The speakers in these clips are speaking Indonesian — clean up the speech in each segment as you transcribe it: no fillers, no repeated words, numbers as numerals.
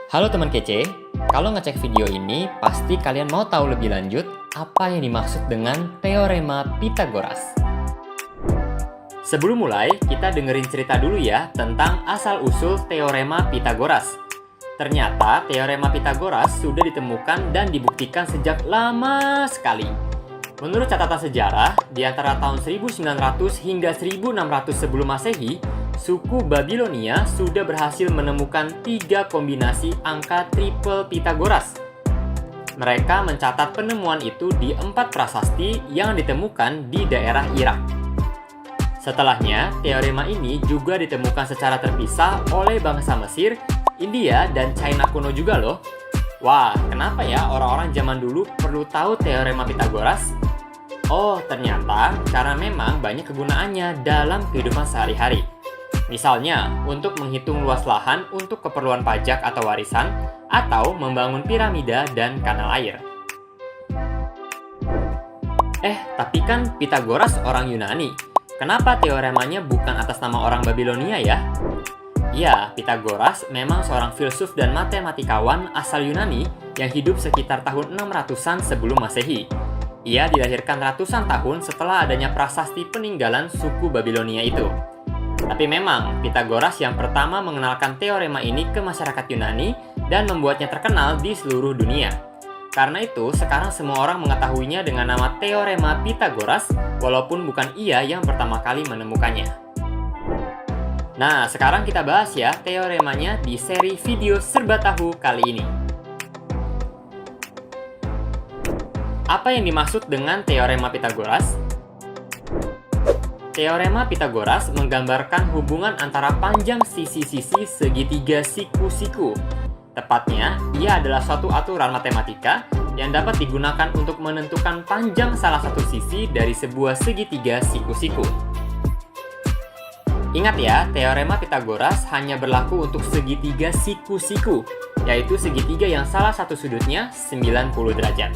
Halo teman kece, kalau ngecek video ini, pasti kalian mau tahu lebih lanjut apa yang dimaksud dengan Teorema Pitagoras. Sebelum mulai, kita dengerin cerita dulu ya tentang asal-usul Teorema Pitagoras. Ternyata Teorema Pitagoras sudah ditemukan dan dibuktikan sejak lama sekali. Menurut catatan sejarah, di antara tahun 1900 hingga 1600 sebelum Masehi, suku Babilonia sudah berhasil menemukan 3 kombinasi angka triple Pitagoras. Mereka mencatat penemuan itu di 4 prasasti yang ditemukan di daerah Irak. Setelahnya, teorema ini juga ditemukan secara terpisah oleh bangsa Mesir, India, dan China kuno juga loh. Wah, kenapa ya orang-orang zaman dulu perlu tahu teorema Pitagoras? Oh, ternyata karena memang banyak kegunaannya dalam kehidupan sehari-hari. Misalnya, untuk menghitung luas lahan untuk keperluan pajak atau warisan, atau membangun piramida dan kanal air. Tapi kan Pitagoras orang Yunani. Kenapa teoremanya bukan atas nama orang Babilonia ya? Ya, Pitagoras memang seorang filsuf dan matematikawan asal Yunani yang hidup sekitar tahun 600-an sebelum Masehi. Ia dilahirkan ratusan tahun setelah adanya prasasti peninggalan suku Babilonia itu. Tapi memang, Pitagoras yang pertama mengenalkan teorema ini ke masyarakat Yunani dan membuatnya terkenal di seluruh dunia. Karena itu, sekarang semua orang mengetahuinya dengan nama Teorema Pitagoras, walaupun bukan ia yang pertama kali menemukannya. Nah, sekarang kita bahas ya teoremanya di seri video Serba Tahu kali ini. Apa yang dimaksud dengan Teorema Pitagoras? Teorema Pitagoras menggambarkan hubungan antara panjang sisi-sisi segitiga siku-siku. Tepatnya, ia adalah suatu aturan matematika yang dapat digunakan untuk menentukan panjang salah satu sisi dari sebuah segitiga siku-siku. Ingat ya, teorema Pitagoras hanya berlaku untuk segitiga siku-siku, yaitu segitiga yang salah satu sudutnya 90 derajat.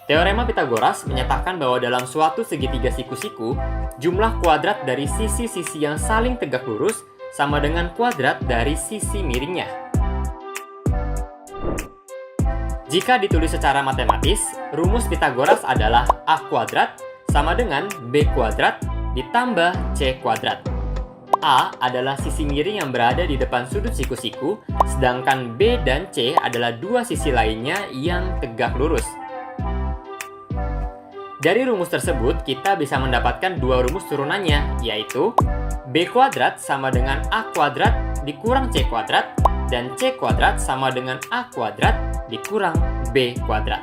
Teorema Pitagoras menyatakan bahwa dalam suatu segitiga siku-siku, jumlah kuadrat dari sisi-sisi yang saling tegak lurus sama dengan kuadrat dari sisi miringnya. Jika ditulis secara matematis, rumus Pitagoras adalah A kuadrat sama dengan B kuadrat ditambah C kuadrat. A adalah sisi miring yang berada di depan sudut siku-siku, sedangkan B dan C adalah dua sisi lainnya yang tegak lurus. Dari rumus tersebut, kita bisa mendapatkan dua rumus turunannya, yaitu B kuadrat sama dengan A kuadrat dikurang C kuadrat, dan C kuadrat sama dengan A kuadrat dikurang B kuadrat.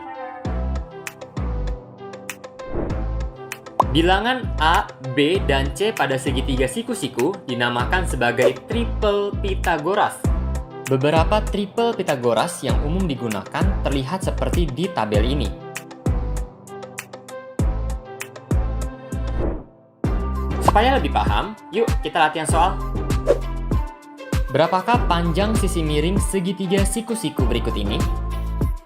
Bilangan A, B, dan C pada segitiga siku-siku dinamakan sebagai triple Pitagoras. Beberapa triple Pitagoras yang umum digunakan terlihat seperti di tabel ini. Supaya lebih paham, yuk kita latihan soal. Berapakah panjang sisi miring segitiga siku-siku berikut ini?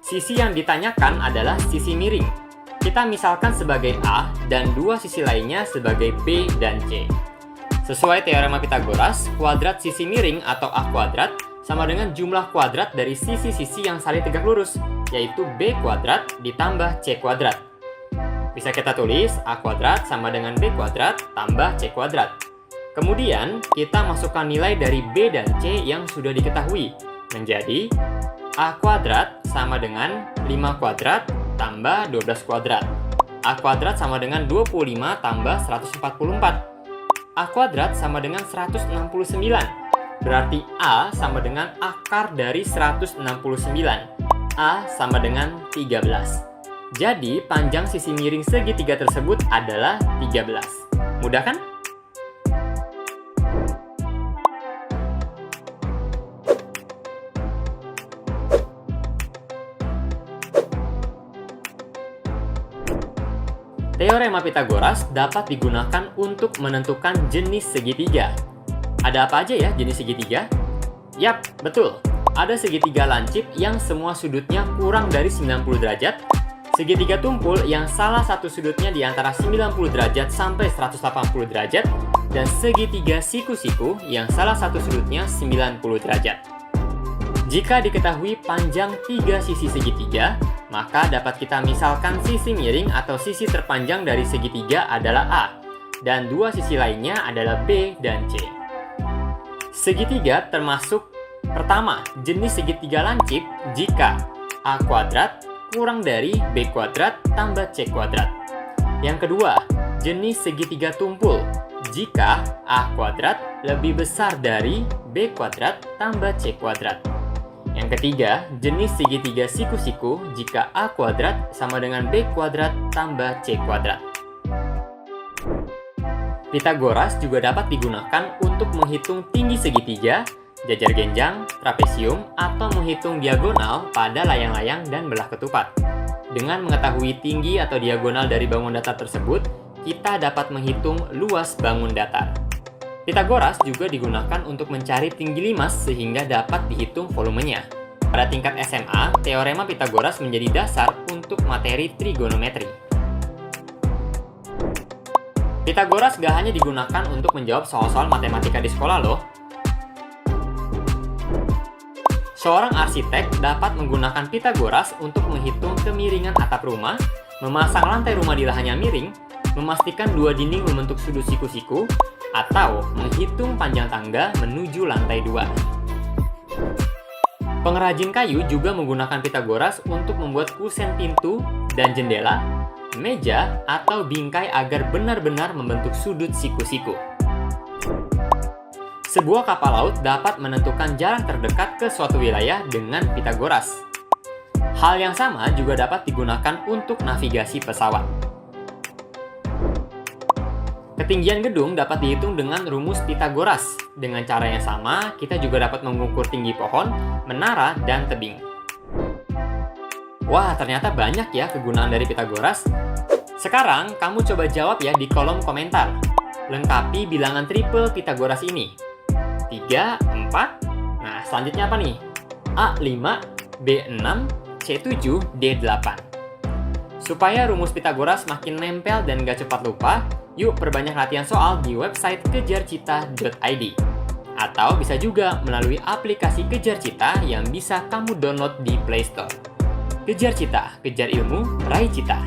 Sisi yang ditanyakan adalah sisi miring. Kita misalkan sebagai A dan dua sisi lainnya sebagai B dan C. Sesuai teorema Pitagoras, kuadrat sisi miring atau A kuadrat sama dengan jumlah kuadrat dari sisi-sisi yang saling tegak lurus, yaitu B kuadrat ditambah C kuadrat. Bisa kita tulis A kuadrat sama dengan B kuadrat tambah C kuadrat. Kemudian, kita masukkan nilai dari B dan C yang sudah diketahui, menjadi A kuadrat sama dengan 5 kuadrat tambah 12 kuadrat. A kuadrat sama dengan 25 tambah 144. A kuadrat sama dengan 169. Berarti A sama dengan akar dari 169. A sama dengan 13. Jadi, panjang sisi miring segitiga tersebut adalah 13. Mudah kan? Teorema Pitagoras dapat digunakan untuk menentukan jenis segitiga. Ada apa aja ya jenis segitiga? Yap, betul. Ada segitiga lancip yang semua sudutnya kurang dari 90 derajat, segitiga tumpul yang salah satu sudutnya di antara 90 derajat sampai 180 derajat, dan segitiga siku-siku yang salah satu sudutnya 90 derajat. Jika diketahui panjang 3 sisi segitiga, maka dapat kita misalkan sisi miring atau sisi terpanjang dari segitiga adalah A, dan 2 sisi lainnya adalah B dan C. Segitiga termasuk pertama, jenis segitiga lancip jika A kuadrat kurang dari B kuadrat tambah C kuadrat. Yang kedua, jenis segitiga tumpul jika A kuadrat lebih besar dari B kuadrat tambah C kuadrat. Yang ketiga, jenis segitiga siku-siku jika A kuadrat sama dengan B kuadrat tambah C kuadrat. Pitagoras juga dapat digunakan untuk menghitung tinggi segitiga, jajar genjang, trapesium, atau menghitung diagonal pada layang-layang dan belah ketupat. Dengan mengetahui tinggi atau diagonal dari bangun datar tersebut, kita dapat menghitung luas bangun datar. Pitagoras juga digunakan untuk mencari tinggi limas sehingga dapat dihitung volumenya. Pada tingkat SMA, teorema Pitagoras menjadi dasar untuk materi trigonometri. Pitagoras gak hanya digunakan untuk menjawab soal-soal matematika di sekolah loh. Seorang arsitek dapat menggunakan Pitagoras untuk menghitung kemiringan atap rumah, memasang lantai rumah di lahan yang miring, memastikan 2 dinding membentuk sudut siku-siku, atau menghitung panjang tangga menuju lantai 2. Pengrajin kayu juga menggunakan Pitagoras untuk membuat kusen pintu dan jendela, meja, atau bingkai agar benar-benar membentuk sudut siku-siku. Sebuah kapal laut dapat menentukan jarak terdekat ke suatu wilayah dengan Pitagoras. Hal yang sama juga dapat digunakan untuk navigasi pesawat. Ketinggian gedung dapat dihitung dengan rumus Pitagoras. Dengan cara yang sama, kita juga dapat mengukur tinggi pohon, menara, dan tebing. Wah, ternyata banyak ya kegunaan dari Pitagoras. Sekarang, kamu coba jawab ya di kolom komentar. Lengkapi bilangan triple Pitagoras ini. 3, 4, nah selanjutnya apa nih? A5, B6, C7, D8. Supaya rumus Pitagoras makin nempel dan gak cepat lupa, yuk perbanyak latihan soal di website kejarcita.id. Atau bisa juga melalui aplikasi Kejar Cita yang bisa kamu download di Play Store. Kejar Cita, kejar ilmu, raih cita.